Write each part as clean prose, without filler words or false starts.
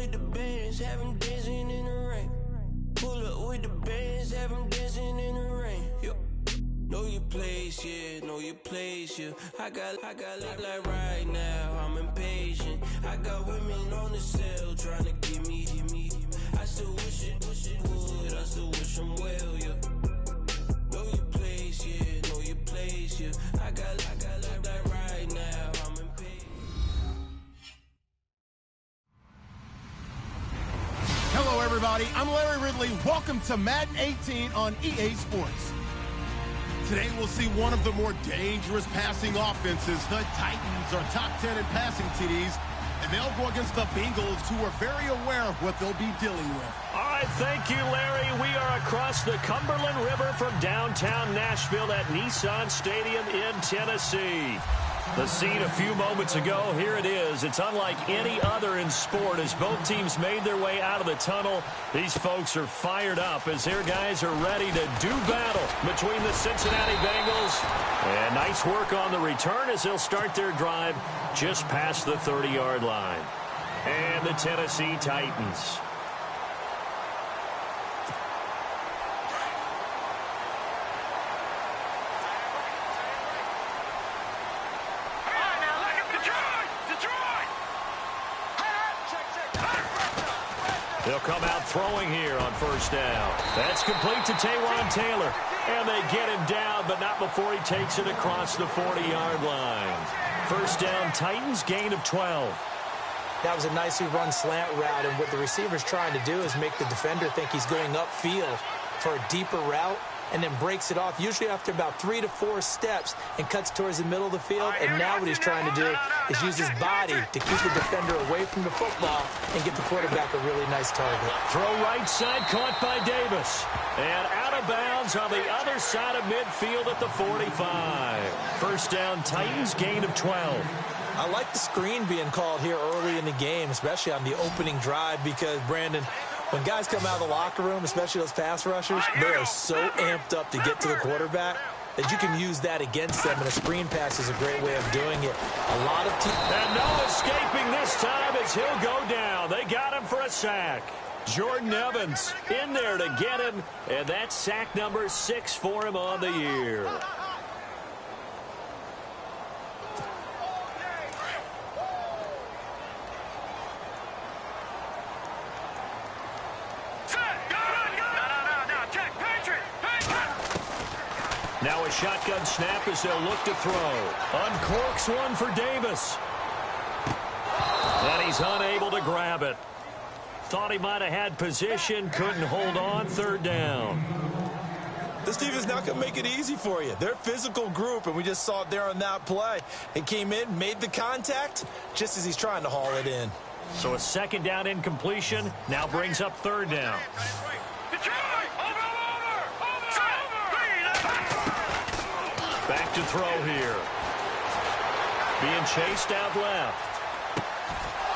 with the bands, have them dancing in the rain. Pull up with the bands, have them dancing in the rain. Yo. Know your place, yeah, know your place, yeah. I got like right now, I'm impatient. I got women on the cell trying to get me. I still wish it would, I still wish them well, yeah. Know your place, yeah, know your place, yeah. I got like right now, I'm impatient. Hello, everybody. I'm Larry Ridley. Welcome to Madden 18 on EA Sports. Today, we'll see one of the more dangerous passing offenses. The Titans are top 10 in passing TDs, and they'll go against the Bengals, who are very aware of what they'll be dealing with. All right, thank you, Larry. We are across the Cumberland River from downtown Nashville at Nissan Stadium in Tennessee. The scene a few moments ago, here it is. It's unlike any other in sport as both teams made their way out of the tunnel. These folks are fired up as their guys are ready to do battle between the Cincinnati Bengals. And nice work on the return as they'll start their drive just past the 30-yard line. And the Tennessee Titans. They'll come out throwing here on first down. That's complete to Taywan Taylor. And they get him down, but not before he takes it across the 40-yard line. First down, Titans, gain of 12. That was a nicely run slant route, and what the receiver's trying to do is make the defender think he's going upfield for a deeper route, and then breaks it off, usually after about 3 to 4 steps, and cuts towards the middle of the field. And now what he's trying to do is use his body to keep the defender away from the football and get the quarterback a really nice target. Throw right side, caught by Davis. And out of bounds on the other side of midfield at the 45. First down, Titans, gain of 12. I like the screen being called here early in the game, especially on the opening drive, because, Brandon, when guys come out of the locker room, especially those pass rushers, they are so amped up to get to the quarterback that you can use that against them, and a screen pass is a great way of doing it. A lot of teams... And no escaping this time as he'll go down. They got him for a sack. Jordan Evans in there to get him, and that's sack number 6 for him on the year. Now a shotgun snap as they'll look to throw. Uncorks one for Davis. And he's unable to grab it. Thought he might have had position, couldn't hold on, third down. This team is not going to make it easy for you. They're a physical group, and we just saw it there on that play. It came in, made the contact, just as he's trying to haul it in. So a second down incompletion now brings up third down. Back to throw here. Being chased out left.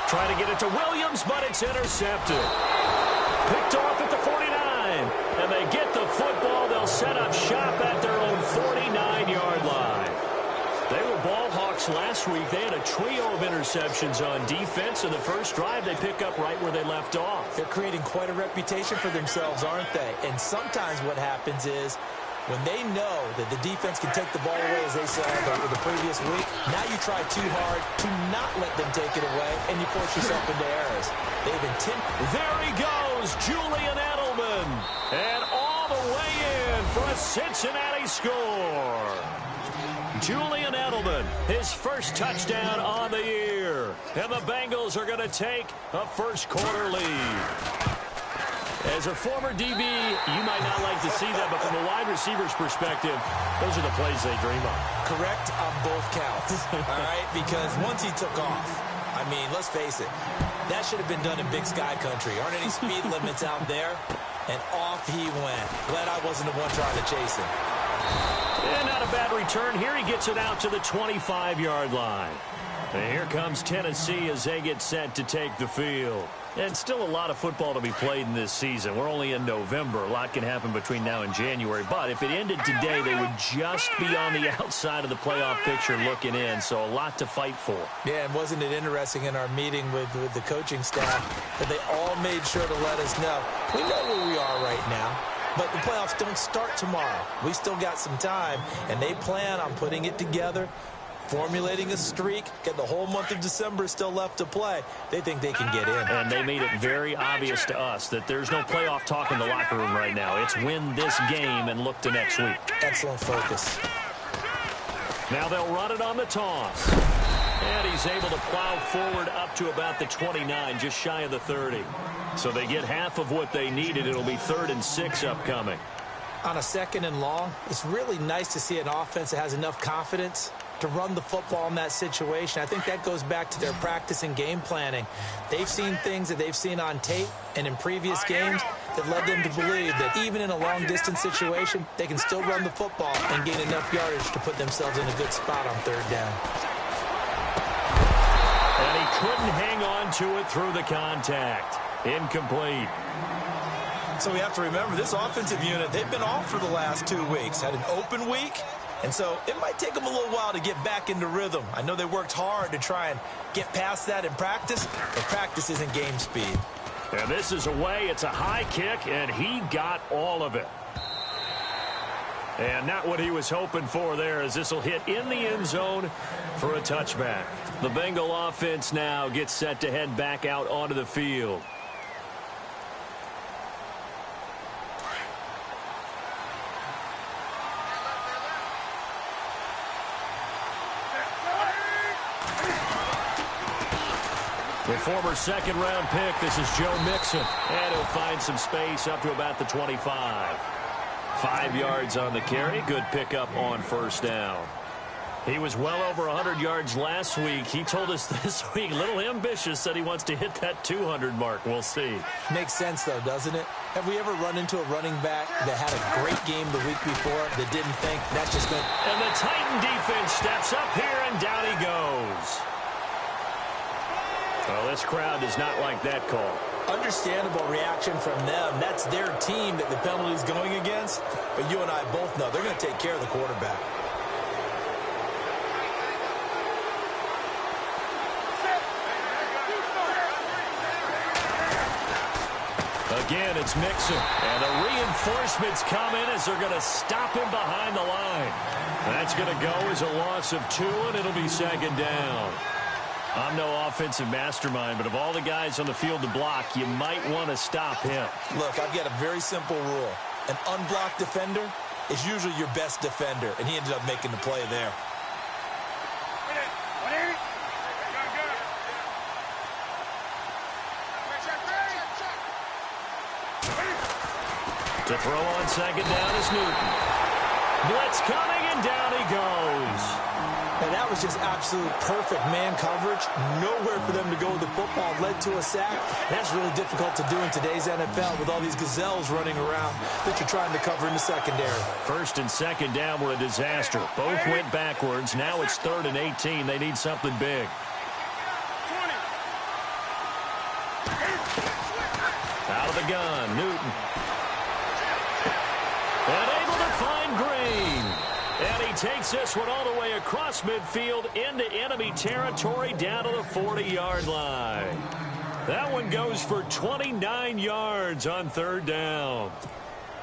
Trying to get it to Williams, but it's intercepted. Picked off at the 49. And they get the football. They'll set up shop at their own 49-yard line. They were ball hawks last week. They had a trio of interceptions on defense. In the first drive, they pick up right where they left off. They're creating quite a reputation for themselves, aren't they? And sometimes what happens is, when they know that the defense can take the ball away, as they said the previous week, now you try too hard to not let them take it away, and you force yourself into errors. They've intended. There he goes, Julian Edelman. And all the way in for a Cincinnati score. Julian Edelman, his first touchdown on the year. And the Bengals are going to take a first-quarter lead. As a former DB, you might not like to see that, but from a wide receiver's perspective, those are the plays they dream of. Correct on both counts, all right? Because once he took off, I mean, let's face it, that should have been done in Big Sky Country. Aren't any speed limits out there? And off he went. Glad I wasn't the one trying to chase him. And not a bad return here. He gets it out to the 25-yard line. And here comes Tennessee as they get set to take the field. And still a lot of football to be played in this season. We're only in November. A lot can happen between now and January. But if it ended today, they would just be on the outside of the playoff picture looking in. So a lot to fight for. Yeah, and wasn't it interesting in our meeting with the coaching staff that they all made sure to let us know, we know where we are right now, but the playoffs don't start tomorrow. We still got some time, and they plan on putting it together, formulating a streak, get the whole month of December still left to play. They think they can get in. And they made it very obvious to us that there's no playoff talk in the locker room right now. It's win this game and look to next week. Excellent focus. Now they'll run it on the toss. And he's able to plow forward up to about the 29, just shy of the 30. So they get half of what they needed. It'll be 3rd and 6 upcoming. On a 2nd and long, it's really nice to see an offense that has enough confidence to run the football in that situation. I think that goes back to their practice and game planning. They've seen things that they've seen on tape and in previous games that led them to believe that even in a long-distance situation, they can still run the football and gain enough yardage to put themselves in a good spot on 3rd down. And he couldn't hang on to it through the contact. Incomplete. So we have to remember, this offensive unit, they've been off for the last 2 weeks. Had an open week. And so it might take them a little while to get back into rhythm. I know they worked hard to try and get past that in practice, but practice isn't game speed. And this is away. It's a high kick, and he got all of it. And not what he was hoping for there, as this will hit in the end zone for a touchback. The Bengal offense now gets set to head back out onto the field. The former 2nd-round pick, this is Joe Mixon. And he'll find some space up to about the 25. 5 yards on the carry. Good pickup on 1st down. He was well over 100 yards last week. He told us this week, a little ambitious, said he wants to hit that 200 mark. We'll see. Makes sense, though, doesn't it? Have we ever run into a running back that had a great game the week before that didn't think that's just going to... And the Titan defense steps up here, and down he goes. Well, this crowd does not like that call. Understandable reaction from them. That's their team that the penalty is going against. But you and I both know they're going to take care of the quarterback. Again, it's Mixon. And the reinforcements come in as they're going to stop him behind the line. That's going to go as a loss of 2, and it'll be 2nd down. I'm no offensive mastermind, but of all the guys on the field to block, you might want to stop him. Look, I've got a very simple rule. An unblocked defender is usually your best defender, and he ended up making the play there. To throw on 2nd down is Newton. Blitz coming, and down he goes. And that was just absolute perfect man coverage. Nowhere for them to go with the football. Led to a sack. And that's really difficult to do in today's NFL with all these gazelles running around that you're trying to cover in the secondary. 1st and 2nd down were a disaster. Both went backwards. Now it's 3rd and 18. They need something big. Out of the gun, Newton. And able to find Green. And he takes this one all the way across midfield into enemy territory down to the 40-yard line. That one goes for 29 yards on 3rd down.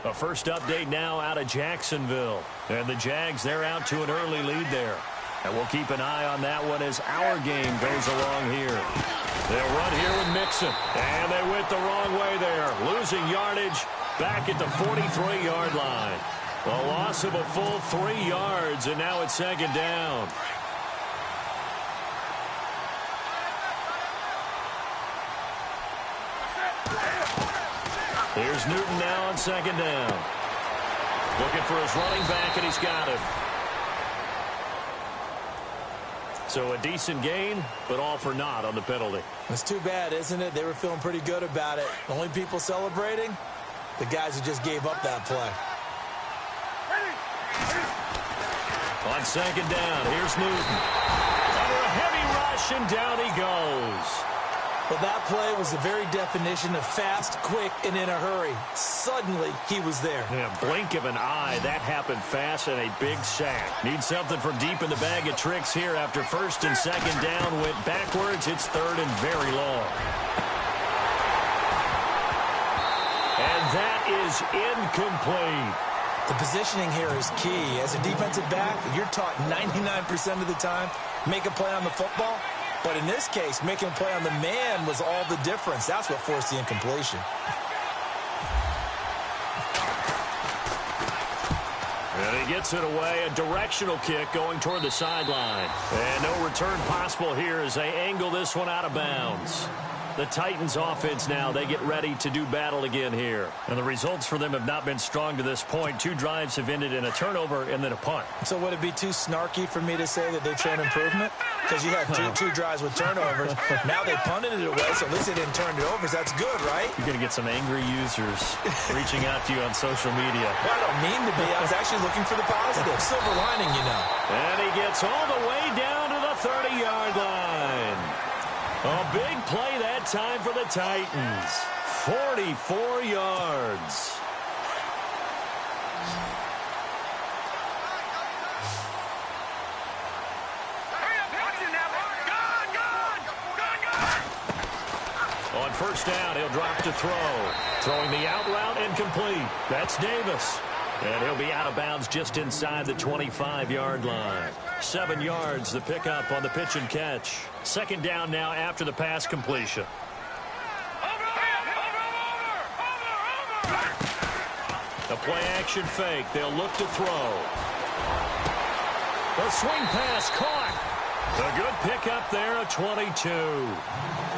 A first update now out of Jacksonville. And the Jags, they're out to an early lead there. And we'll keep an eye on that one as our game goes along here. They'll run here with Mixon. And they went the wrong way there. Losing yardage back at the 43-yard line. A loss of a full 3 yards, and now it's 2nd down. Here's Newton now on 2nd down. Looking for his running back, and he's got him. So a decent gain, but all for naught on the penalty. It's too bad, isn't it? They were feeling pretty good about it. The only people celebrating, the guys who just gave up that play. On 2nd down, here's Newton. Under a heavy rush, and down he goes. Well, that play was the very definition of fast, quick, and in a hurry. Suddenly, he was there. Yeah, blink of an eye. That happened fast and a big sack. Need something from deep in the bag of tricks here after first and second down went backwards. It's third and very long. And that is incomplete. The positioning here is key. As a defensive back, you're taught 99% of the time, make a play on the football. But in this case, making a play on the man was all the difference. That's what forced the incompletion. And he gets it away. A directional kick going toward the sideline. And no return possible here as they angle this one out of bounds. The Titans offense now, they get ready to do battle again here. And the results for them have not been strong to this point. 2 drives have ended in a turnover and then a punt. So would it be too snarky for me to say that they've shown improvement? Because you had two drives with turnovers. Now they punted it away, so at least they didn't turn it over. So that's good, right? You're going to get some angry users reaching out to you on social media. Well, I don't mean to be. I was actually looking for the positive. Silver lining, you know. And he gets all the way down to the 30-yard line. A big play that time for the Titans. 44 yards. On first down, he'll drop to throw. Throwing the out route and complete. That's Davis. And he'll be out of bounds just inside the 25-yard line. 7 yards, the pickup on the pitch and catch. Second down now after the pass completion. A play-action fake. They'll look to throw. The swing pass caught. A good pickup there at 22.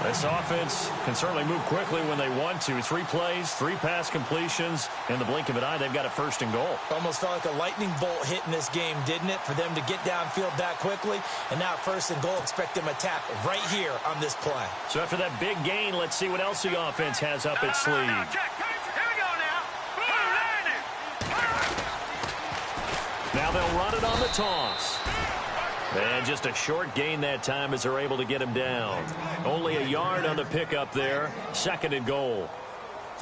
This offense can certainly move quickly when they want to. 3 plays, 3 pass completions. In the blink of an eye, they've got a first and goal. Almost felt like a lightning bolt hit in this game, didn't it? For them to get downfield that quickly. And now first and goal, expect them to attack right here on this play. So after that big gain, let's see what else the offense has up its sleeve. Now they'll run it on the toss. And just a short gain that time as they're able to get him down. Only a yard on the pickup there. Second and goal.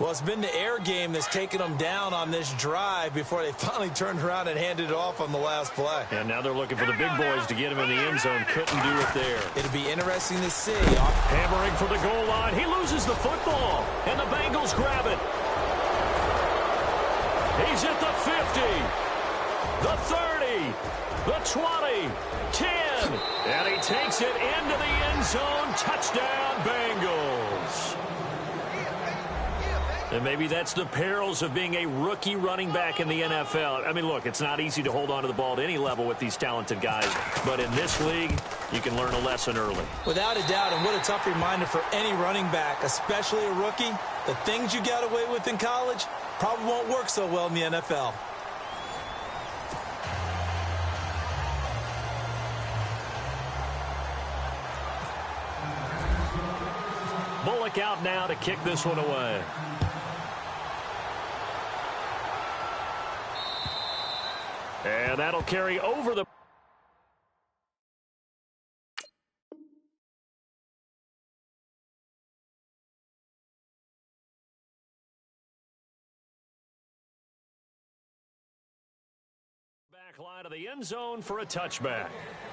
Well, it's been the air game that's taken them down on this drive before they finally turned around and handed it off on the last play. And now they're looking for the big boys to get him in the end zone. Couldn't do it there. It'll be interesting to see. Hammering for the goal line. He loses the football. And the Bengals grab it. He's at the 50. The 30. The 20. 10. And he takes it into the end zone. Touchdown, Bengals. And maybe that's the perils of being a rookie running back in the NFL. I mean, look, it's not easy to hold on to the ball at any level with these talented guys. But in this league, you can learn a lesson early. Without a doubt, and what a tough reminder for any running back, especially a rookie. The things you got away with in college probably won't work so well in the NFL. Bullock out now to kick this one away. And that'll carry over the... back line of the end zone for a touchback.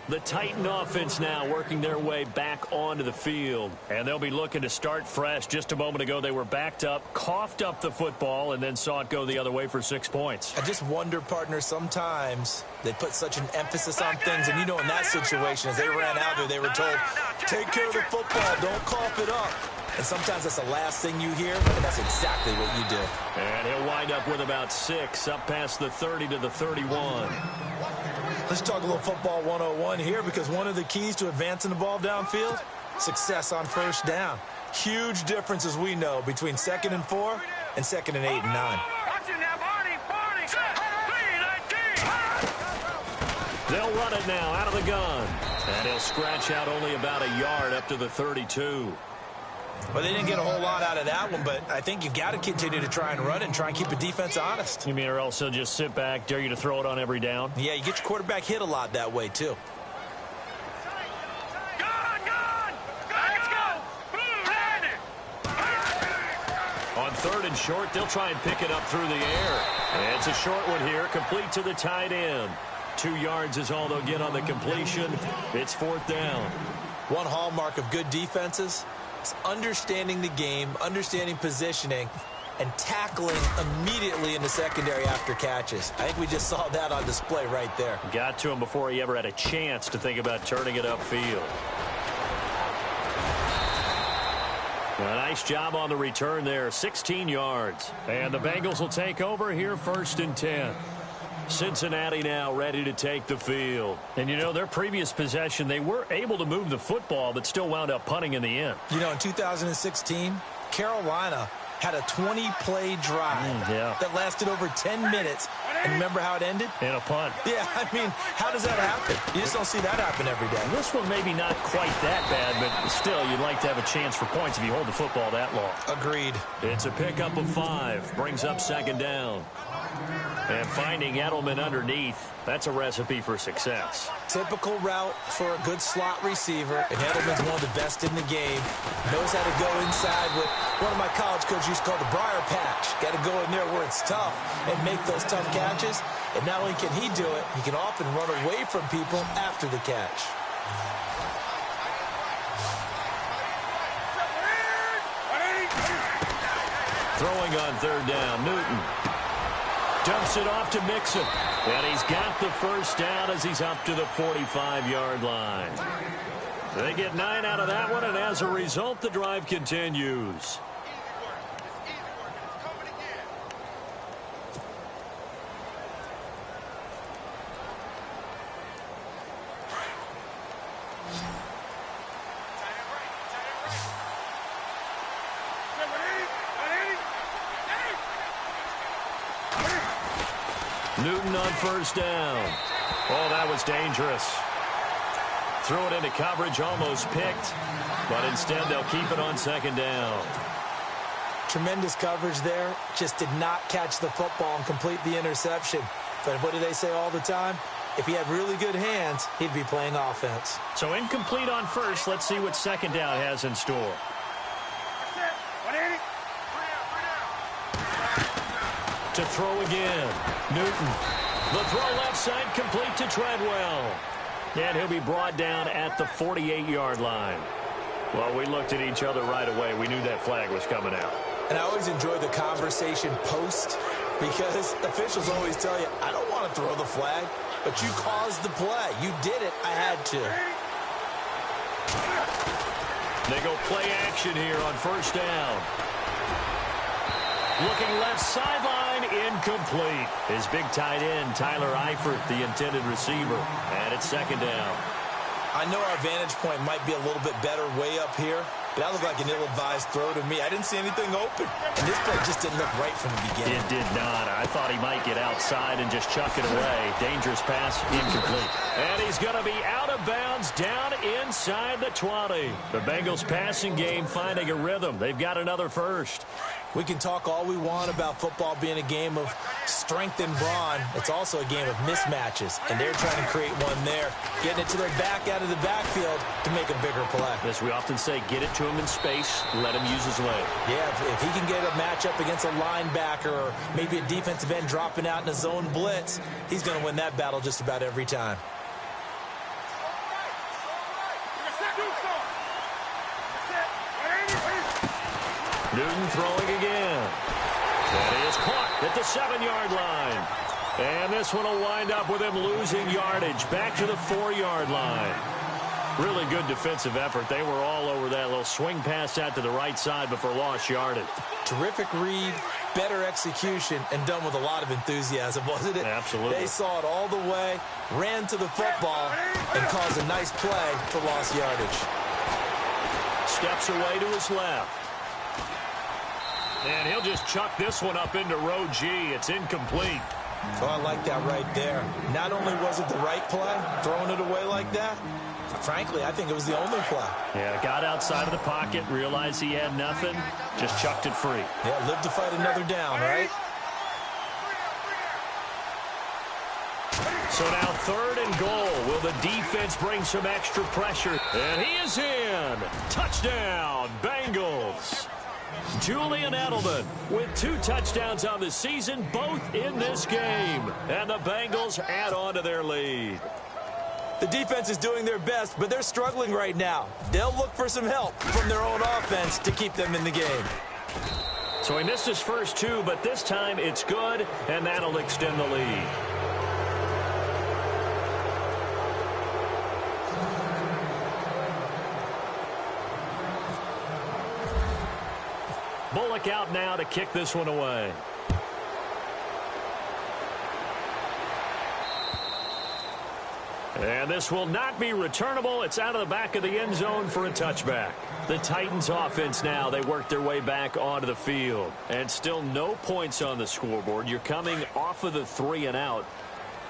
The Titan offense now working their way back onto the field. And they'll be looking to start fresh. Just a moment ago, they were backed up, coughed up the football, and then saw it go the other way for 6 points. I just wonder, partner, sometimes they put such an emphasis on things. And, you know, in that situation, as they ran out there, they were told, take care of the football, don't cough it up. And sometimes that's the last thing you hear, and that's exactly what you do. And he'll wind up with about 6, up past the 30 to the 31. Let's talk a little football 101 here, because one of the keys to advancing the ball downfield, success on first down. Huge difference, as we know, between 2nd and 4 and 2nd and 8 and 9. They'll run it now out of the gun. And he'll scratch out only about a yard up to the 32. Well, they didn't get a whole lot out of that one, but I think you got to continue to try and run it and try and keep the defense honest. You mean or else they'll just sit back, dare you to throw it on every down? Yeah, you get your quarterback hit a lot that way, too. On 3rd and short, they'll try and pick it up through the air. And it's a short one here, complete to the tight end. 2 yards is all they'll get on the completion. It's 4th down. One hallmark of good defenses is understanding the game, understanding positioning, and tackling immediately in the secondary after catches. I think we just saw that on display right there. Got to him before he ever had a chance to think about turning it upfield. A nice job on the return there, 16 yards. And the Bengals will take over here 1st and 10. Cincinnati now ready to take the field. And, you know, their previous possession, they were able to move the football, but still wound up punting in the end. You know, in 2016, Carolina had a 20-play drive that lasted over 10 minutes. And remember how it ended? In a punt. Yeah, I mean, how does that happen? You just don't see that happen every day. This one maybe not quite that bad, but still, you'd like to have a chance for points if you hold the football that long. Agreed. It's a pickup of 5. Brings up 2nd down. And finding Edelman underneath, that's a recipe for success. Typical route for a good slot receiver, and Edelman's one of the best in the game. Knows how to go inside with one of my college coaches used to call the briar patch. Got to go in there where it's tough and make those tough catches. And not only can he do it, he can often run away from people after the catch. Throwing on 3rd down, Newton. Dumps it off to Mixon. And he's got the 1st down as he's up to the 45-yard line. They get 9 out of that one, and as a result, the drive continues. Newton on 1st down. Oh, that was dangerous. Threw it into coverage, almost picked, but instead they'll keep it on 2nd down. Tremendous coverage there. Just did not catch the football and complete the interception. But what do they say all the time? If he had really good hands, he'd be playing offense. So incomplete on 1st. Let's see what 2nd down has in store. To throw again. Newton. The throw left side complete to Treadwell. And he'll be brought down at the 48-yard line. Well, we looked at each other right away. We knew that flag was coming out. And I always enjoy the conversation post because officials always tell you, I don't want to throw the flag, but you caused the play. You did it. I had to. They go play action here on 1st down. Looking left sideline, incomplete. His big tight end, Tyler Eifert, the intended receiver. And it's 2nd down. I know our vantage point might be a little bit better way up here, but that looked like an ill-advised throw to me. I didn't see anything open. And this play just didn't look right from the beginning. It did not. I thought he might get outside and just chuck it away. Dangerous pass, incomplete. And he's going to be out of bounds down inside the 20. The Bengals passing game finding a rhythm. They've got another 1st. We can talk all we want about football being a game of strength and brawn. It's also a game of mismatches, and they're trying to create one there, getting it to their back out of the backfield to make a bigger play. As we often say, get it to him in space, let him use his leg. Yeah, if he can get a matchup against a linebacker or maybe a defensive end dropping out in a zone blitz, he's going to win that battle just about every time. Newton throwing again. And he is caught at the 7-yard line. And this one will wind up with him losing yardage back to the 4-yard line. Really good defensive effort. They were all over that little swing pass out to the right side before lost yardage. Terrific read, better execution, and done with a lot of enthusiasm, wasn't it? Absolutely. They saw it all the way, ran to the football, and caused a nice play for lost yardage. Steps away to his left. And he'll just chuck this one up into row G. It's incomplete. Oh, I like that right there. Not only was it the right play, throwing it away like that, frankly, I think it was the only play. Yeah, got outside of the pocket, realized he had nothing, just chucked it free. Yeah, live to fight another down, right? So now 3rd and goal. Will the defense bring some extra pressure? And he is in. Touchdown, Bengals. Julian Edelman with 2 touchdowns on the season, both in this game. And the Bengals add on to their lead. The defense is doing their best, but they're struggling right now. They'll look for some help from their own offense to keep them in the game. So he missed his first 2, but this time it's good, and that'll extend the lead. Bullock out now to kick this one away. And this will not be returnable. It's out of the back of the end zone for a touchback. The Titans offense now, they work their way back onto the field. And still no points on the scoreboard. You're coming off of the 3 and out.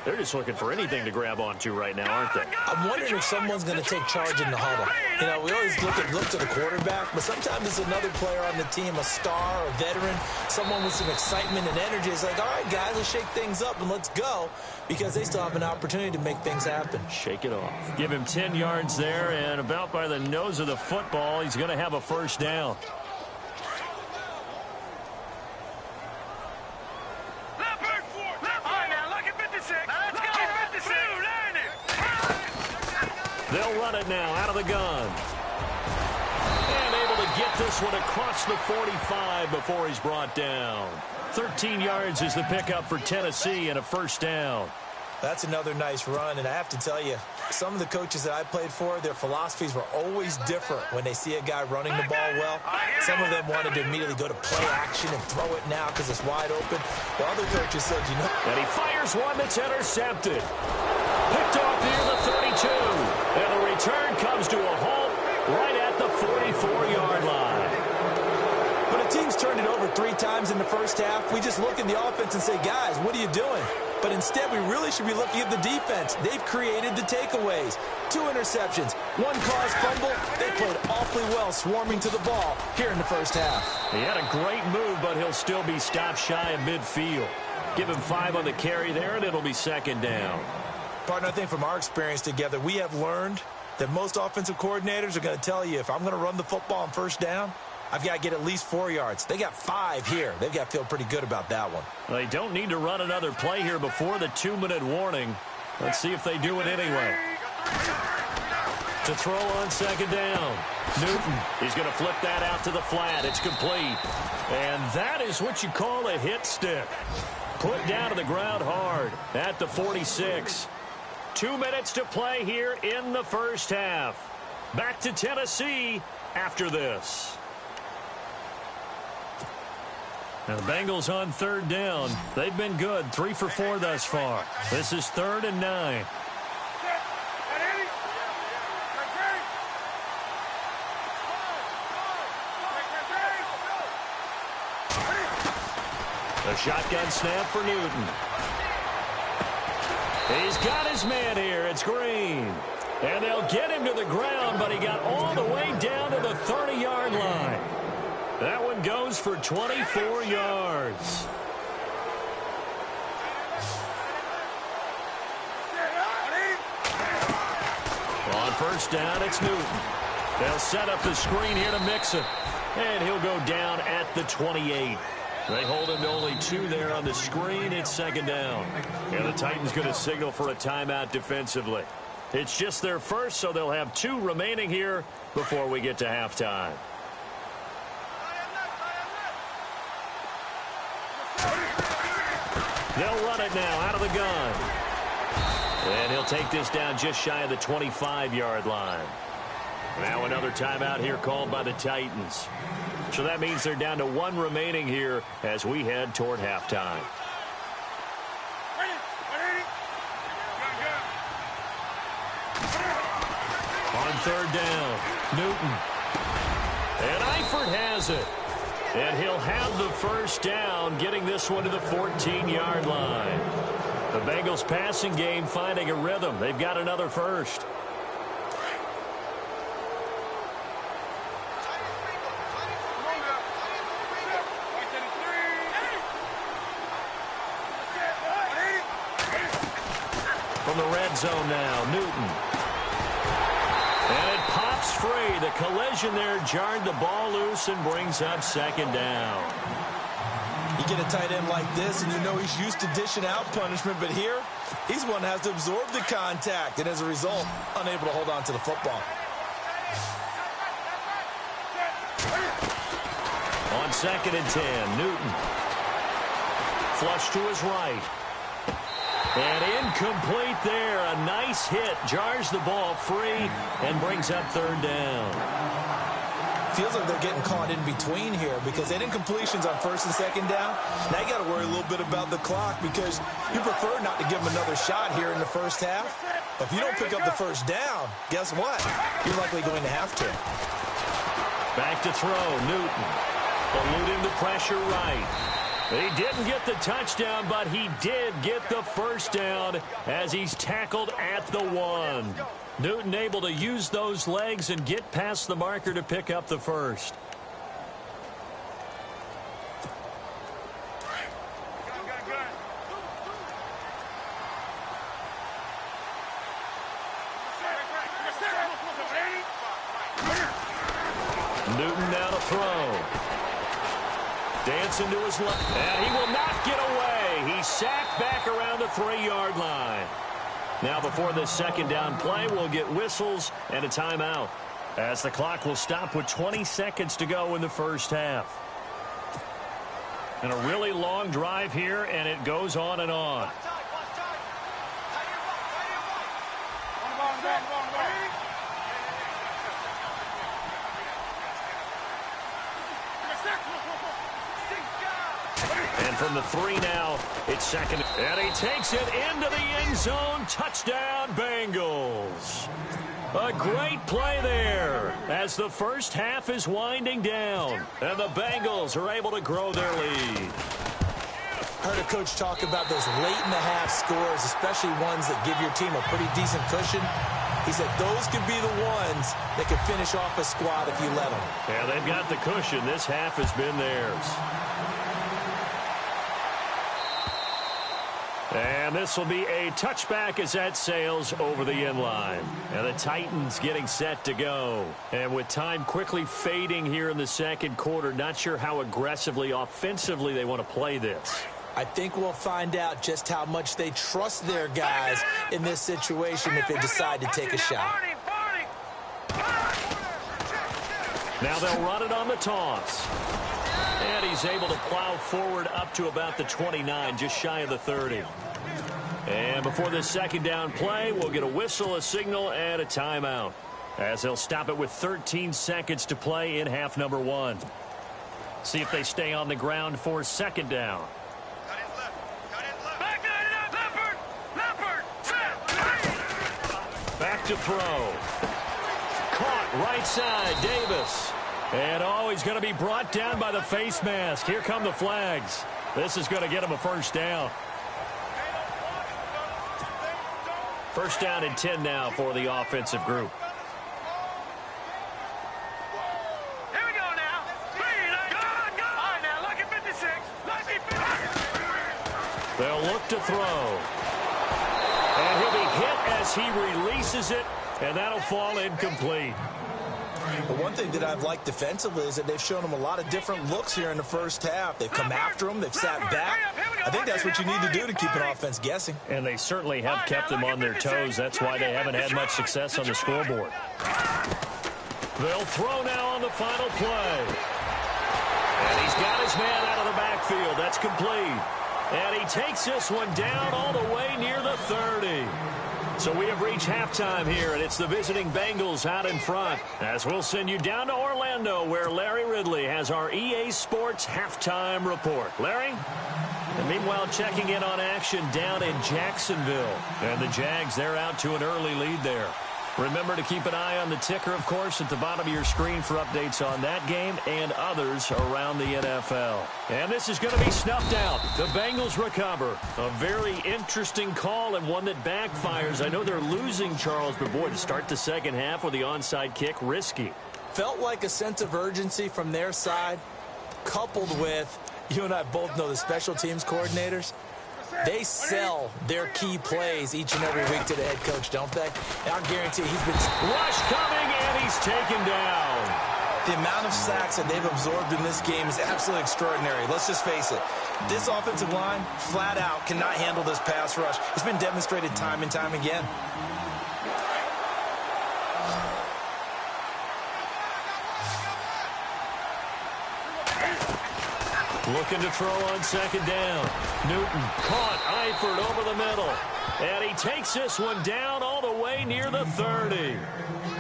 They're just looking for anything to grab onto right now, aren't they? I'm wondering if someone's going to take charge in the huddle. You know, we always look to the quarterback, but sometimes it's another player on the team, a star, a veteran, someone with some excitement and energy. It's like, all right, guys, let's shake things up and let's go, because they still have an opportunity to make things happen. Shake it off. Give him 10 yards there, and about by the nose of the football, he's going to have a first down. They'll run it now out of the gun. And able to get this one across the 45 before he's brought down. 13 yards is the pickup for Tennessee and a first down. That's another nice run, and I have to tell you, some of the coaches that I played for, their philosophies were always different when they see a guy running the ball well. Some of them wanted to immediately go to play action and throw it now because it's wide open. While other coaches said, you know. And he fires one that's intercepted. Picked off near the 32. And the return comes to a halt right at the 44-yard line. When a team's turned it over 3 times in the first half, we just look at the offense and say, guys, what are you doing? But instead, we really should be looking at the defense. They've created the takeaways. 2 interceptions, 1 caused fumble. They played awfully well swarming to the ball here in the first half. He had a great move, but he'll still be stopped shy of midfield. Give him 5 on the carry there, and it'll be second down. Partner, I think from our experience together, we have learned that most offensive coordinators are going to tell you, if I'm going to run the football on first down, I've got to get at least 4 yards. They got 5 here. They've got to feel pretty good about that one. They don't need to run another play here before the 2-minute warning. Let's see if they do it anyway. To throw on second down. Newton, he's going to flip that out to the flat. It's complete. And that is what you call a hit stick. Put down to the ground hard at the 46. 2 minutes to play here in the first half. Back to Tennessee after this. Now the Bengals on third down. They've been good, 3 for 4 thus far. This is 3rd and 9. A shotgun snap for Newton. He's got his man here. It's Green. And they'll get him to the ground, but he got all the way down to the 30-yard line. That one goes for 24 yards. On first down, it's Newton. They'll set up the screen here to mix it. And he'll go down at the 28. They hold him to only 2 there on the screen. It's second down. And the Titans going to signal for a timeout defensively. It's just their first, so they'll have 2 remaining here before we get to halftime. They'll run it now out of the gun. And he'll take this down just shy of the 25-yard line. Now another timeout here called by the Titans. So that means they're down to 1 remaining here as we head toward halftime. On third down, Newton. And Eifert has it. And he'll have the first down, getting this one to the 14-yard line. The Bengals passing game finding a rhythm. They've got another first. From the red zone now, Newton. And it pops breaks free. The collision there jarred the ball loose and brings up second down. You get a tight end like this, and you know he's used to dishing out punishment, but here, he's one that has to absorb the contact, and as a result, unable to hold on to the football. On 2nd and 10, Newton. Flush to his right. And incomplete there. A nice hit. Jars the ball free and brings up 3rd down. Feels like they're getting caught in between here because they didn't completions on 1st and 2nd down. Now you got to worry a little bit about the clock because you prefer not to give them another shot here in the first half. But if you don't pick up the 1st down, guess what? You're likely going to have to. Back to throw. Newton. Eluding the pressure right. He didn't get the touchdown, but he did get the 1st down as he's tackled at the 1. Newton able to use those legs and get past the marker to pick up the 1st. Newton now to throw. Dancing to his left. And he will not get away. He's sacked back around the 3-yard line. Now before this 2nd down play, we'll get whistles and a timeout as the clock will stop with 20 seconds to go in the first half. And a really long drive here, and it goes on and on. And from the 3 now, it's 2nd. And he takes it into the end zone. Touchdown, Bengals. A great play there as the first half is winding down. And the Bengals are able to grow their lead. Heard a coach talk about those late-in-the-half scores, especially ones that give your team a pretty decent cushion. He said those could be the ones that could finish off a squad if you let them. Yeah, they've got the cushion. This half has been theirs. And this will be a touchback as that sails over the end line. And the Titans getting set to go. And with time quickly fading here in the 2nd quarter, not sure how aggressively, offensively they want to play this. I think we'll find out just how much they trust their guys in this situation if they decide to take a shot. Now they'll run it on the toss. And he's able to plow forward up to about the 29, just shy of the 30. And before this 2nd down play, we'll get a whistle, a signal, and a timeout, as they'll stop it with 13 seconds to play in half number 1. See if they stay on the ground for 2nd down. Back to throw. Caught right side, Davis. And he's going to be brought down by the face mask. Here come the flags. This is going to get him a 1st down. 1st down and 10 now for the offensive group. Here we go now. Go. All right, now, look at 56. They'll look to throw. And he'll be hit as he releases it, and that'll fall incomplete. But one thing that I've liked defensively is that they've shown them a lot of different looks here in the first half. They've come after them. They've sat back. I think that's what you need to do to keep an offense guessing. And they certainly have kept them on their toes. That's why they haven't had much success on the scoreboard. They'll throw now on the final play. And he's got his man out of the backfield. That's complete. And he takes this one down all the way near the 30. So we have reached halftime here, and it's the visiting Bengals out in front. As we'll send you down to Orlando, where Larry Ridley has our EA Sports halftime report. Larry? And meanwhile, checking in on action down in Jacksonville. And the Jags, they're out to an early lead there. Remember to keep an eye on the ticker, of course, at the bottom of your screen for updates on that game and others around the NFL. And this is going to be snuffed out. The Bengals recover. A very interesting call and one that backfires. I know they're losing, Charles, but boy, to start the 2nd half with the onside kick, risky. Felt like a sense of urgency from their side, coupled with, you and I both know the special teams coordinators. They sell their key plays each and every week to the head coach, don't they? And I'll guarantee he's been... Rush coming, and he's taken down. The amount of sacks that they've absorbed in this game is absolutely extraordinary. Let's just face it. This offensive line, flat out, cannot handle this pass rush. It's been demonstrated time and time again. Looking to throw on second down. Newton caught Eifert over the middle. And he takes this one down all the way near the 30.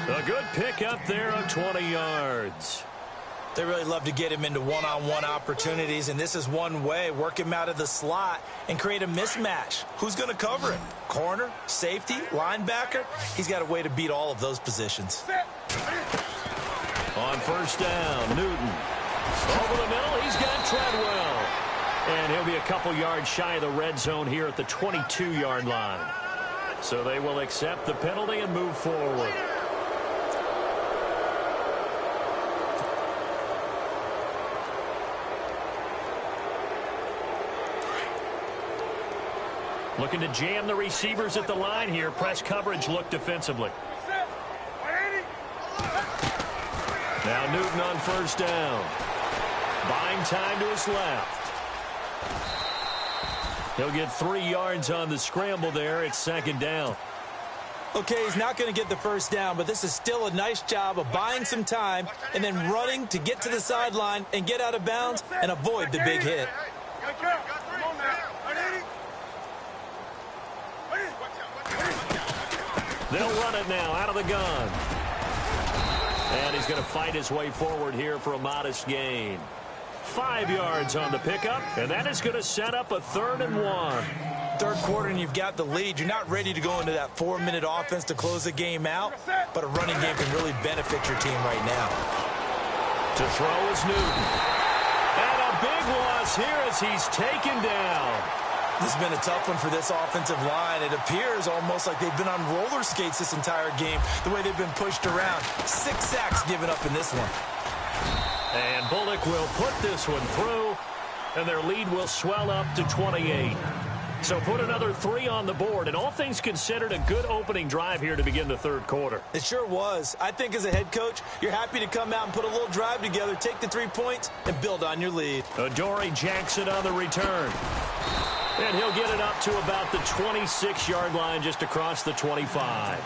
A good pickup there of 20 yards. They really love to get him into one-on-one opportunities, and this is one way. Work him out of the slot and create a mismatch. Who's going to cover him? Corner, safety, linebacker? He's got a way to beat all of those positions. On first down, Newton. Over the middle, he's got Treadwell. And he'll be a couple yards shy of the red zone here at the 22-yard line. So they will accept the penalty and move forward. Looking to jam the receivers at the line here. Press coverage look defensively. Now Newton on first down. Buying time to his left. He'll get 3 yards on the scramble there. It's second down. Okay, he's not going to get the first down, but this is still a nice job of buying some time and then running to get to the sideline and get out of bounds and avoid the big hit. They'll run it now out of the gun. And he's going to fight his way forward here for a modest gain. 5 yards on the pickup, and that is going to set up a 3rd and 1. Third quarter and you've got the lead. You're not ready to go into that 4-minute offense to close the game out, but a running game can really benefit your team right now. To throw is Newton. And a big loss here as he's taken down. This has been a tough one for this offensive line. It appears almost like they've been on roller skates this entire game, the way they've been pushed around. 6 sacks given up in this one. And Bullock will put this one through, and their lead will swell up to 28. So put another 3 on the board, and all things considered, a good opening drive here to begin the third quarter. It sure was. I think as a head coach, you're happy to come out and put a little drive together, take the 3 points, and build on your lead. Adoree Jackson on the return. And he'll get it up to about the 26-yard line, just across the 25.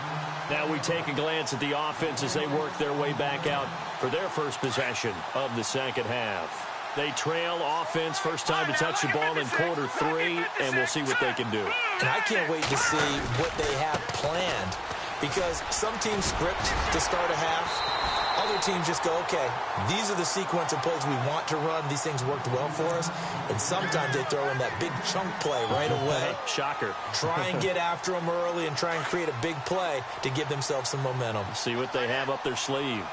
Now we take a glance at the offense as they work their way back out for their first possession of the second half. They trail offense, first time to touch the ball in quarter 3, and we'll see what they can do. And I can't wait to see what they have planned, because some teams script to start a half. Other teams just go, okay, these are the sequence of plays we want to run. These things worked well for us. And sometimes they throw in that big chunk play right away. Shocker. Try and get after them early and try and create a big play to give themselves some momentum. See what they have up their sleeve.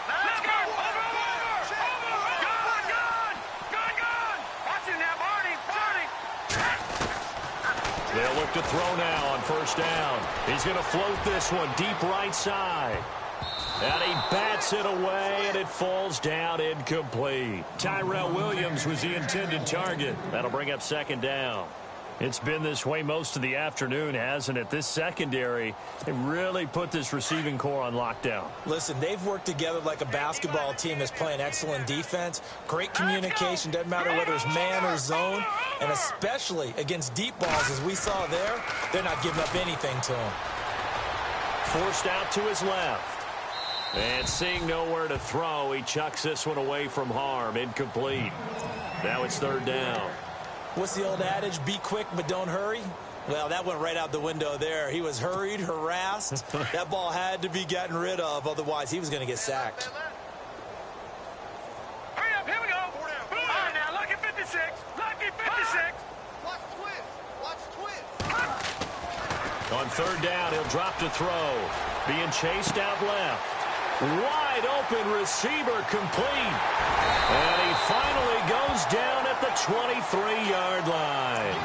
Let's go! Over! Gun! Watch it now, Barney! They'll look to throw now on first down. He's going to float this one deep right side. And he bats it away, and it falls down incomplete. Tyrell Williams was the intended target. That'll bring up second down. It's been this way most of the afternoon, hasn't it? This secondary, they really put this receiving core on lockdown. Listen, they've worked together like a basketball team that's playing excellent defense. Great communication, doesn't matter whether it's man or zone. And especially against deep balls, as we saw there, they're not giving up anything to him. Forced out to his left. And seeing nowhere to throw, he chucks this one away from harm. Incomplete. Now it's third down. What's the old adage? Be quick, but don't hurry. Well, that went right out the window there. He was hurried, harassed. That ball had to be gotten rid of. Otherwise, he was going to get sacked. Hurry up, here we go. All right, now, lucky 56. Lucky 56. Watch twist. On third down, he'll drop to throw. Being chased out left. Wide open receiver complete. And he finally goes down at the 23-yard line.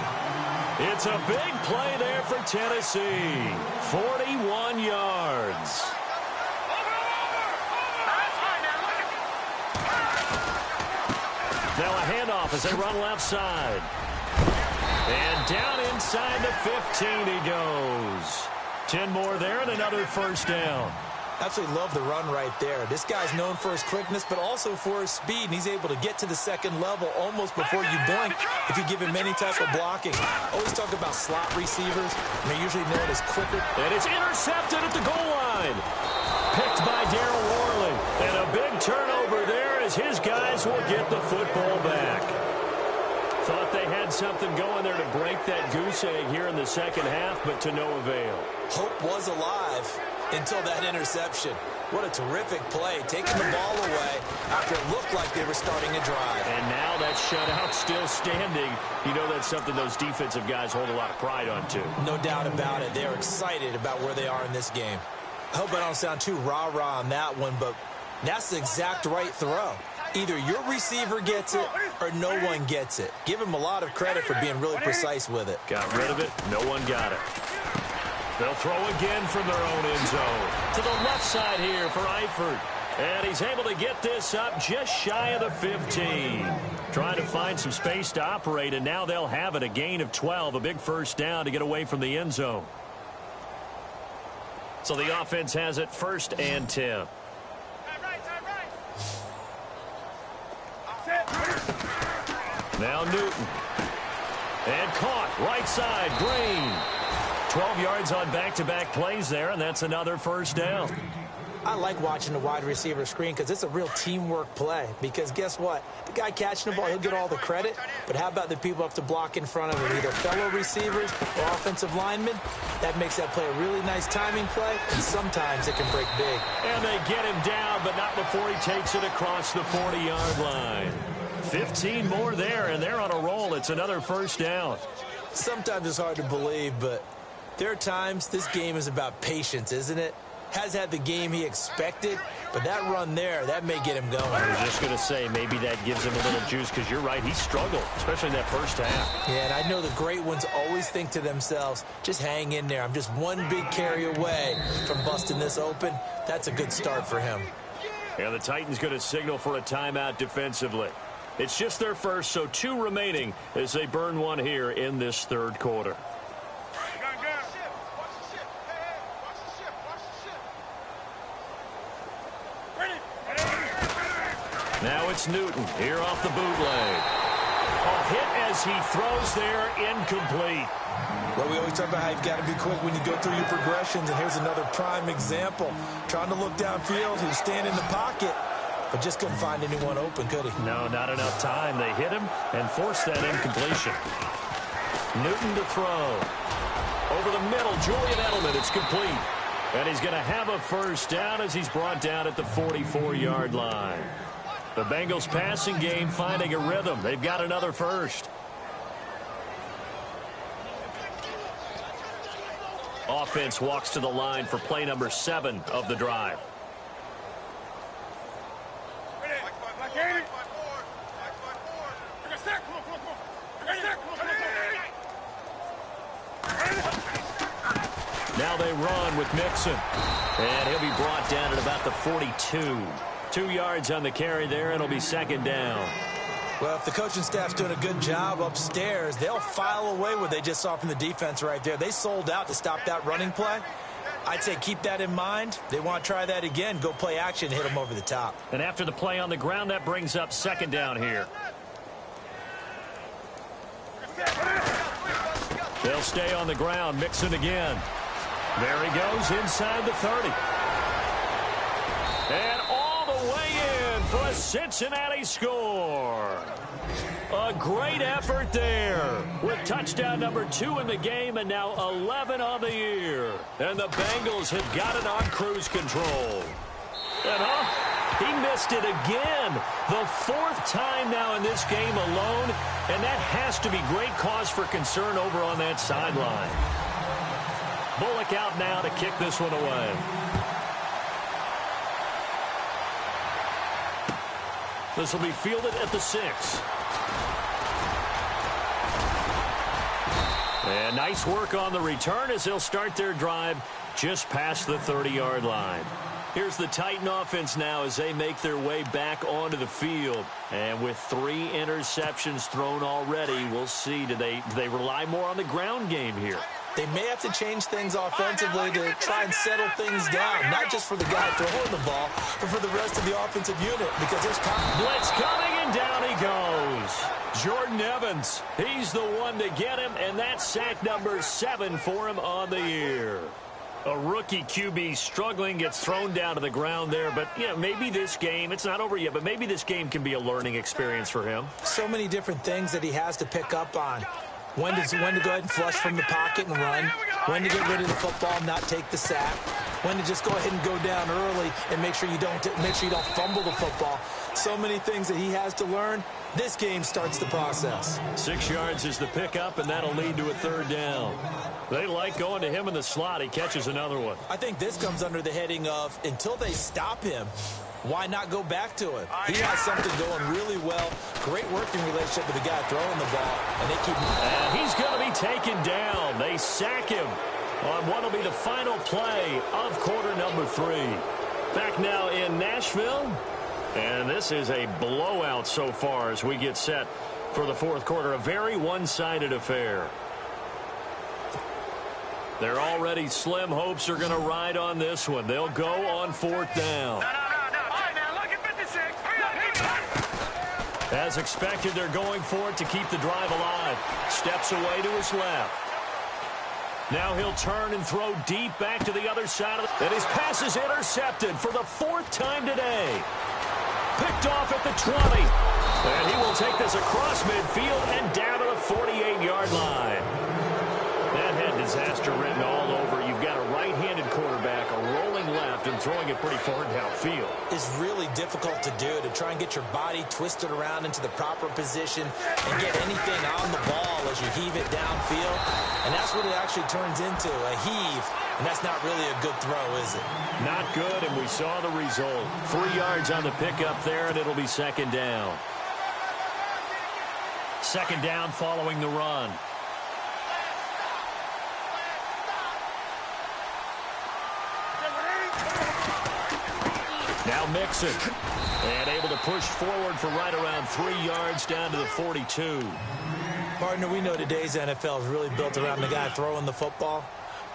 It's a big play there for Tennessee. 41 yards. Now a handoff as they run left side. And down inside the 15 he goes. 10 more there and another first down. Absolutely love the run right there. This guy's known for his quickness, but also for his speed, and he's able to get to the second level almost before you blink if you give him any type of blocking. Always talk about slot receivers, and they're usually known as quicker. And it's intercepted at the goal line. Picked by Darryl Worley. And a big turnover there as his guys will get the football back. Thought they had something going there to break that goose egg here in the second half, but to no avail. Hope was alive until that interception. What a terrific play, taking the ball away after it looked like they were starting a drive. And now that shutout still standing. You know that's something those defensive guys hold a lot of pride on, too. No doubt about it. They're excited about where they are in this game. I hope I don't sound too rah-rah on that one, but that's the exact right throw. Either your receiver gets it or no one gets it. Give him a lot of credit for being really precise with it. Got rid of it. No one got it. They'll throw again from their own end zone. To the left side here for Eifert. And he's able to get this up just shy of the 15. Trying to find some space to operate, and now they'll have it. A gain of 12, a big first down to get away from the end zone. So the offense has it 1st and 10. Now Newton. And caught right side, Green. 12 yards on back-to-back plays there, and that's another first down. I like watching the wide receiver screen because it's a real teamwork play. Because guess what? The guy catching the ball, he'll get all the credit. But how about the people up to block in front of him, either fellow receivers or offensive linemen? That makes that play a really nice timing play, and sometimes it can break big. And they get him down, but not before he takes it across the 40-yard line. 15 more there, and they're on a roll. It's another first down. Sometimes it's hard to believe, but there are times this game is about patience, isn't it? Has had the game he expected, but that run there, that may get him going. I was just going to say, maybe that gives him a little juice, because you're right, he struggled, especially in that first half. Yeah, and I know the great ones always think to themselves, just hang in there. I'm just one big carry away from busting this open. That's a good start for him. Yeah, the Titans going to signal for a timeout defensively. It's just their first, so 2 remaining as they burn one here in this third quarter. Now it's Newton here off the bootleg. A hit as he throws there, incomplete. Well, we always talk about how you've got to be quick when you go through your progressions, and here's another prime example. Trying to look downfield, he was standing in the pocket, but just couldn't find anyone open, could he? No, not enough time. They hit him and forced that incompletion. Newton to throw. Over the middle, Julian Edelman, it's complete. And he's going to have a first down as he's brought down at the 44-yard line. The Bengals passing game finding a rhythm. They've got another first. Offense walks to the line for play number 7 of the drive. Now they run with Mixon. And he'll be brought down at about the 42. 2 yards on the carry there, and it'll be second down. Well, if the coaching staff's doing a good job upstairs, they'll file away what they just saw from the defense right there. They sold out to stop that running play. I'd say keep that in mind. They want to try that again, go play action, hit them over the top. And after the play on the ground, that brings up second down here. They'll stay on the ground, Mixon again. There he goes inside the 30. And all the way in for a Cincinnati score. A great effort there with touchdown number 2 in the game and now 11 on the year. And the Bengals have got it on cruise control. And he missed it again. The 4th time now in this game alone. And that has to be great cause for concern over on that sideline. Bullock out now to kick this one away. This will be fielded at the 6. And nice work on the return as they'll start their drive just past the 30-yard line. Here's the Titan offense now as they make their way back onto the field. And with 3 interceptions thrown already, we'll see. Do they rely more on the ground game here? They may have to change things offensively to try and settle things down, not just for the guy throwing the ball, but for the rest of the offensive unit, because there's blitz coming, and down he goes. Jordan Evans, he's the one to get him, and that's sack number 7 for him on the year. A rookie QB struggling, gets thrown down to the ground there. But, yeah, maybe this game, it's not over yet, but maybe this game can be a learning experience for him. So many different things that he has to pick up on. When to go ahead and flush from the pocket and run. When to get rid of the football and not take the sack. When to just go ahead and go down early and make sure you don't fumble the football. So many things that he has to learn. This game starts the process. 6 yards is the pickup, and that'll lead to a 3rd down. They like going to him in the slot. He catches another one. I think this comes under the heading of until they stop him, why not go back to it? He has something going really well. Great working relationship with the guy throwing the ball, and they keep. And he's going to be taken down. They sack him on what will be the final play of quarter number 3. Back now in Nashville. And this is a blowout so far as we get set for the 4th quarter. A very one-sided affair. Their already slim hopes are going to ride on this one. They'll go on 4th down. No. All right, now, look at 56. As expected, they're going for it to keep the drive alive. Steps away to his left. Now he'll turn and throw deep back to the other side of and his pass is intercepted for the 4th time today. Picked off at the 20. And he will take this across midfield and down to the 48-yard line. That had disaster written all over. You've got a right-handed quarterback, a rolling left, and throwing it pretty far downfield. It's really difficult to do, to try and get your body twisted around into the proper position and get anything on the ball as you heave it downfield. And that's what it actually turns into, a heave. And that's not really a good throw, is it? Not good, and we saw the result. 3 yards on the pickup there, and it'll be 2nd down. 2nd down following the run. Now Mixon. And able to push forward for right around 3 yards down to the 42. Partner, we know today's NFL is really built around the guy throwing the football.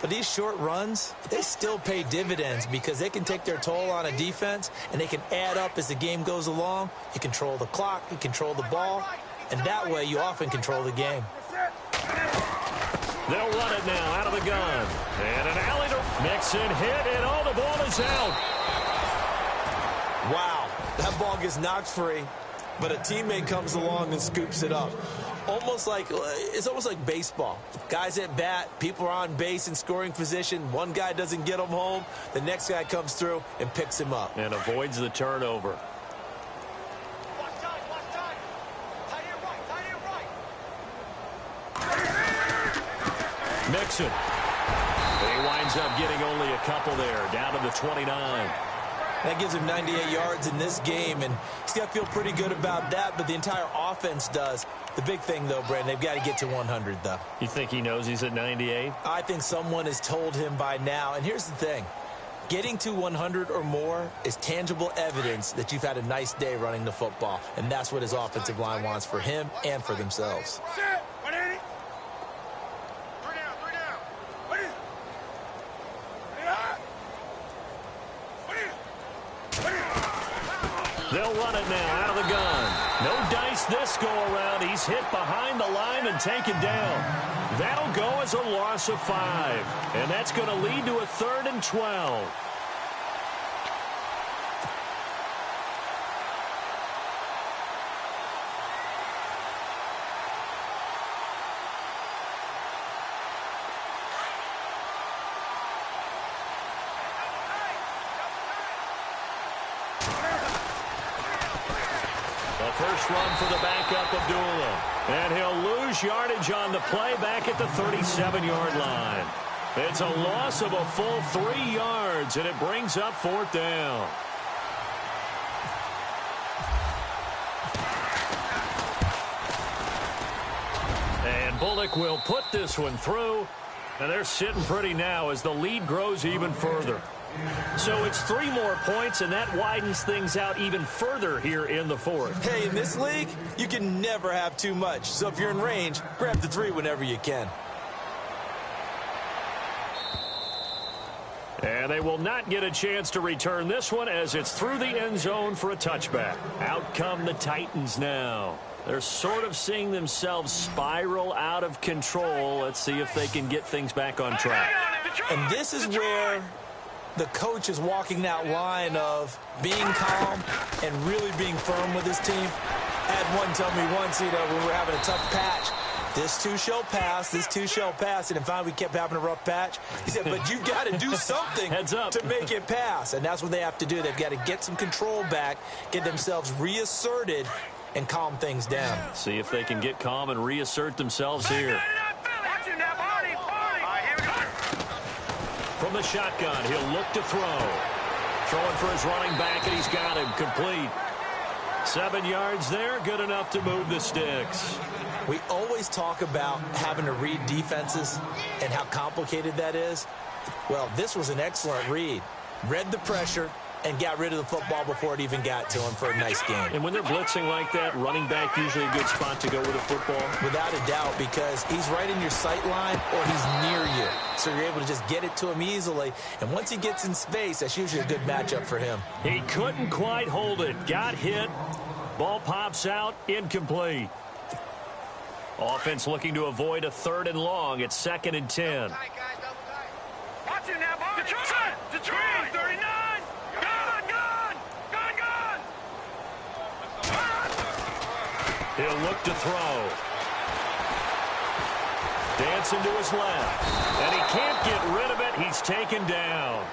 But these short runs, they still pay dividends because they can take their toll on a defense and they can add up as the game goes along. You control the clock, you control the ball, and that way you often control the game. They'll run it now out of the gun. And an alley to Mixon hit, and all the ball is out. Wow, that ball gets knocked free, but a teammate comes along and scoops it up. It's almost like baseball. Guys at bat, people are on base in scoring position. One guy doesn't get him home. The next guy comes through and picks him up. And avoids the turnover. Watch time. Tight end right. Mixon. He winds up getting only a couple there, down to the 29. That gives him 98 yards in this game, and he's got to feel pretty good about that, but the entire offense does. The big thing, though, Brandon, they've got to get to 100, though. You think he knows he's at 98? I think someone has told him by now. And here's the thing. Getting to 100 or more is tangible evidence that you've had a nice day running the football, and that's what his offensive line wants for him and for themselves. They'll run it now out of the gun. No dice this go-around. He's hit behind the line and taken down. That'll go as a loss of 5. And that's going to lead to a 3rd and 12. First run for the backup, Abdullah. And he'll lose yardage on the play back at the 37-yard line. It's a loss of a full 3 yards, and it brings up 4th down. And Bullock will put this one through. And they're sitting pretty now as the lead grows even further. So it's 3 more points, and that widens things out even further here in the fourth. Hey, in this league, you can never have too much. So if you're in range, grab the 3 whenever you can. And they will not get a chance to return this one as it's through the end zone for a touchback. Out come the Titans now. They're sort of seeing themselves spiral out of control. Let's see if they can get things back on track. And this is where the coach is walking that line of being calm and really being firm with his team. I had one tell me once, when we were having a tough patch, this too shall pass, this too shall pass. And finally we kept having a rough patch. He said, but you've got to do something Heads up. to make it pass. And that's what they have to do. They've got to get some control back, get themselves reasserted, and calm things down. See if they can get calm and reassert themselves here. From the shotgun, he'll look to throw. Throwing for his running back, and he's got him complete. 7 yards there, good enough to move the sticks. We always talk about having to read defenses and how complicated that is. Well, this was an excellent read. Read the pressure and got rid of the football before it even got to him for a nice game. And when they're blitzing like that, running back usually a good spot to go with a football. Without a doubt, because he's right in your sight line or he's near you. So you're able to just get it to him easily. And once he gets in space, that's usually a good matchup for him. He couldn't quite hold it. Got hit. Ball pops out. Incomplete. Offense looking to avoid a 3rd and long. It's 2nd and 10. Watch it now, boy. Detroit, 39. Gone. He'll look to throw. Dancing to his left. And he can't get rid of it. He's taken down.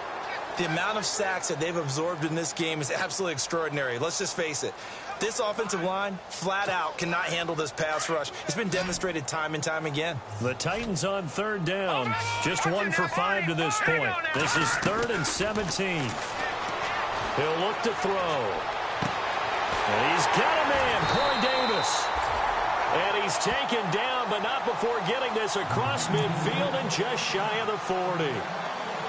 The amount of sacks that they've absorbed in this game is absolutely extraordinary. Let's just face it. This offensive line, flat out, cannot handle this pass rush. It's been demonstrated time and time again. The Titans on 3rd down. Just 1 for 5 to this point. This is 3rd and 17. He'll look to throw. And he's got a man, Corey Davis. And he's taken down, but not before getting this across midfield and just shy of the 40.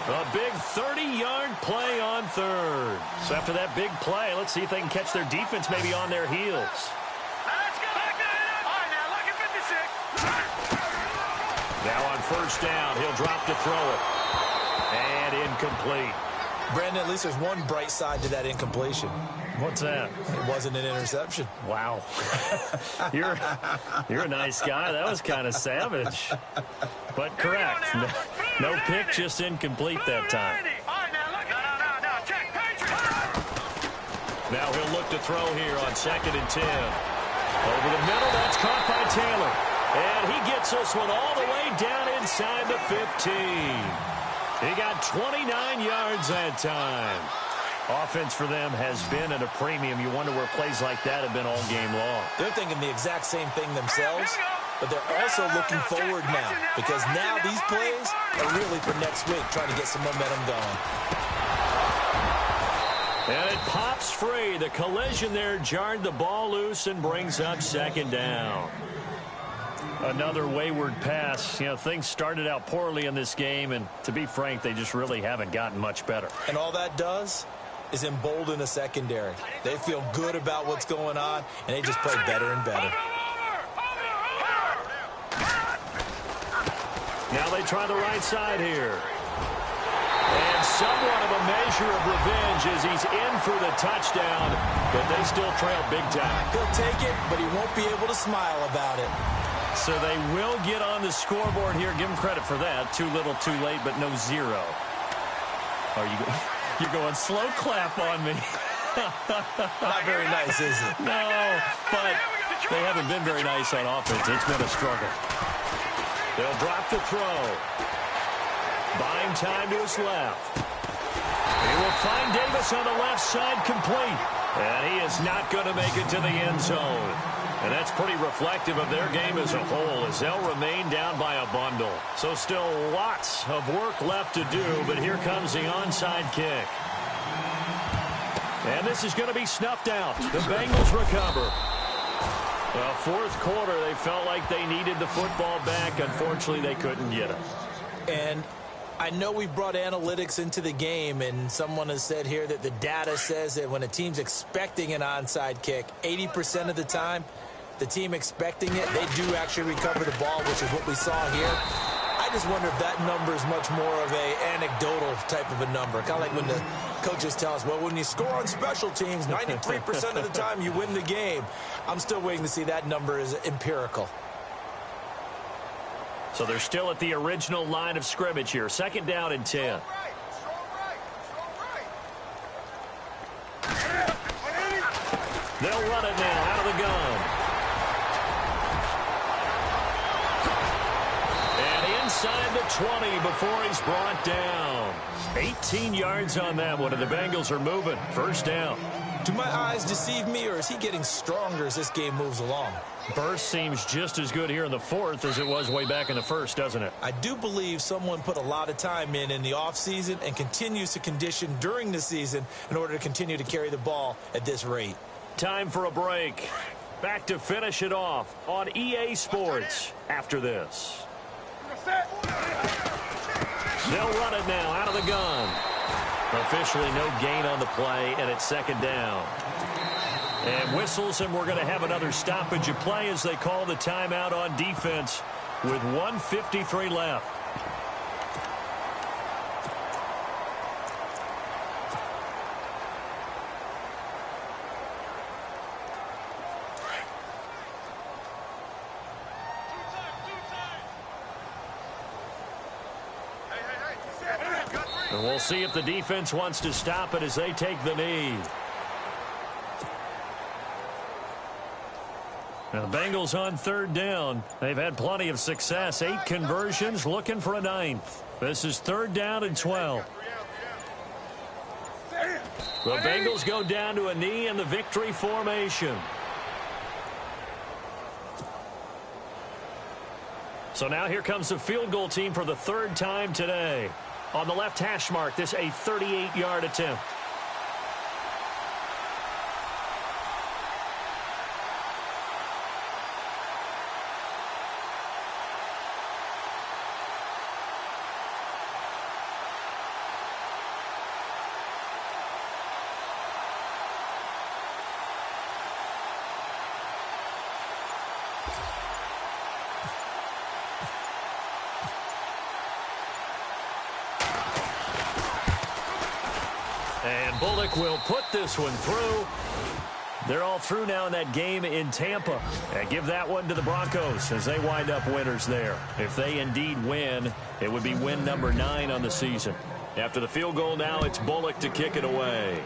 A big 30-yard play on 3rd. So after that big play, let's see if they can catch their defense maybe on their heels. Let's go. All right, now, look at 56. Now on 1st down, he'll drop to throw it. And incomplete. Brandon, at least there's one bright side to that incompletion. What's that? It wasn't an interception. Wow. You're a nice guy. That was kind of savage. But correct. No pick, just incomplete that time. All right, now, look. No. Check. Now he'll look to throw here on 2nd and 10. Over the middle, that's caught by Taylor. And he gets this one all the way down inside the 15. He got 29 yards that time. Offense for them has been at a premium. You wonder where plays like that have been all game long. They're thinking the exact same thing themselves, but they're also looking forward now because now these plays are really for next week, trying to get some momentum going. And it pops free. The collision there jarred the ball loose and brings up 2nd down. Another wayward pass. Things started out poorly in this game, and to be frank, they just really haven't gotten much better. And all that does is embolden a secondary. They feel good about what's going on, and they just play better and better. Now they try the right side here. And somewhat of a measure of revenge as he's in for the touchdown, but they still trail big time. He'll take it, but he won't be able to smile about it. So they will get on the scoreboard here. Give him credit for that. Too little, too late, but no 0. You're going slow clap on me. Not very nice, is it? No, but they haven't been very nice on offense. It's been a struggle. They'll drop the throw. Buying time to his left. He will find Davis on the left side complete. And he is not going to make it to the end zone. And that's pretty reflective of their game as a whole as they'll remain down by a bundle. So still lots of work left to do, but here comes the onside kick. And this is going to be snuffed out. The Bengals recover. Well, 4th quarter, they felt like they needed the football back. Unfortunately, they couldn't get it. And I know we brought analytics into the game, and someone has said here that the data says that when a team's expecting an onside kick, 80% of the time, the team expecting it, they do actually recover the ball, which is what we saw here. I just wonder if that number is much more of a anecdotal type of a number. Kind of like when the coaches tell us, well, when you score on special teams, 93% of the time you win the game. I'm still waiting to see that number is empirical. So they're still at the original line of scrimmage here. 2nd down and 10. They'll run it now out of the gun. And inside the 20 before he's brought down. 18 yards on that one, and the Bengals are moving. 1st down. Do my eyes deceive me, or is he getting stronger as this game moves along? Burst seems just as good here in the 4th as it was way back in the 1st, doesn't it? I do believe someone put a lot of time in the offseason and continues to condition during the season in order to continue to carry the ball at this rate. Time for a break. Back to finish it off on EA Sports after this. They'll run it now out of the gun. Officially no gain on the play, and it's 2nd down. And whistles, and we're going to have another stoppage of play as they call the timeout on defense with 1:53 left. And we'll see if the defense wants to stop it as they take the knee. Now, the Bengals on 3rd down. They've had plenty of success. 8 conversions, looking for a 9th. This is 3rd down and 12. The Bengals go down to a knee in the victory formation. So now here comes the field goal team for the 3rd time today. On the left hash mark, this a 38-yard attempt. And Bullock will put this one through. They're all through now in that game in Tampa. And give that one to the Broncos as they wind up winners there. If they indeed win, it would be win number 9 on the season. After the field goal now, it's Bullock to kick it away.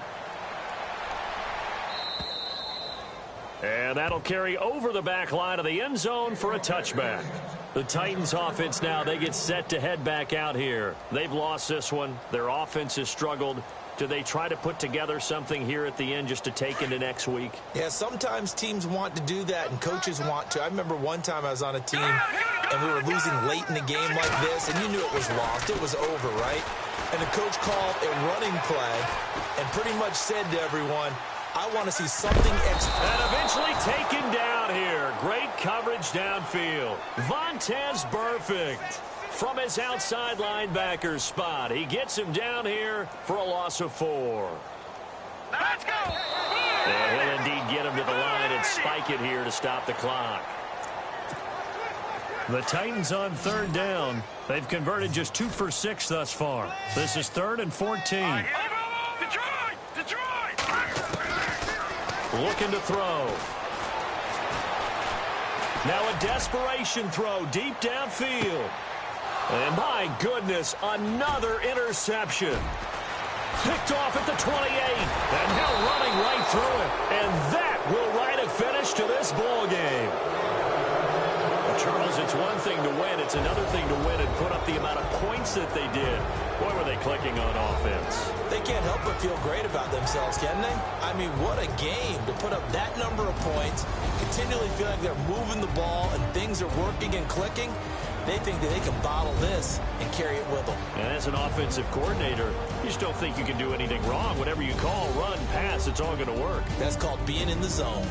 And that'll carry over the back line of the end zone for a touchback. The Titans offense now, they get set to head back out here. They've lost this one. Their offense has struggled. Do they try to put together something here at the end just to take into next week? Yeah, sometimes teams want to do that and coaches want to. I remember one time I was on a team and we were losing late in the game like this, and you knew it was lost. It was over, right? And the coach called a running play and pretty much said to everyone, I want to see something extra. And eventually taken down here. Great coverage downfield. Vontaze Burfict from his outside linebacker spot. He gets him down here for a loss of 4. Let's go! And he'll indeed get him to the line and spike it here to stop the clock. The Titans on 3rd down. They've converted just 2 for 6 thus far. This is 3rd and 14. Detroit! Looking to throw. Now a desperation throw deep downfield. And my goodness, another interception. Picked off at the 28. And now running right through it. And that will write a finish to this ball game. Well, Charles, it's one thing to win. It's another thing to win and put up the amount of points that they did. Boy, were they clicking on offense. They can't help but feel great about themselves, can they? I mean, what a game to put up that number of points, continually feeling like they're moving the ball and things are working and clicking. They think that they can bottle this and carry it with them. And as an offensive coordinator, you just don't think you can do anything wrong. Whatever you call, run, pass, it's all going to work. That's called being in the zone.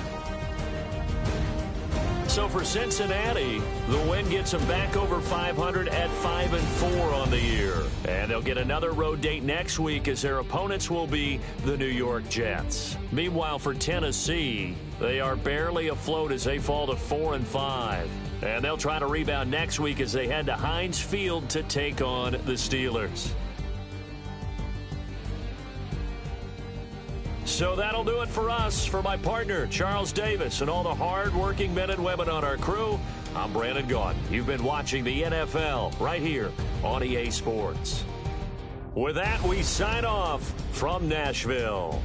So for Cincinnati, the win gets them back over 500 at 5-4 on the year. And they'll get another road date next week as their opponents will be the New York Jets. Meanwhile, for Tennessee, they are barely afloat as they fall to 4-5. And they'll try to rebound next week as they head to Heinz Field to take on the Steelers. So that'll do it for us. For my partner, Charles Davis, and all the hard-working men and women on our crew, I'm Brandon Gaudin. You've been watching the NFL right here on EA Sports. With that, we sign off from Nashville.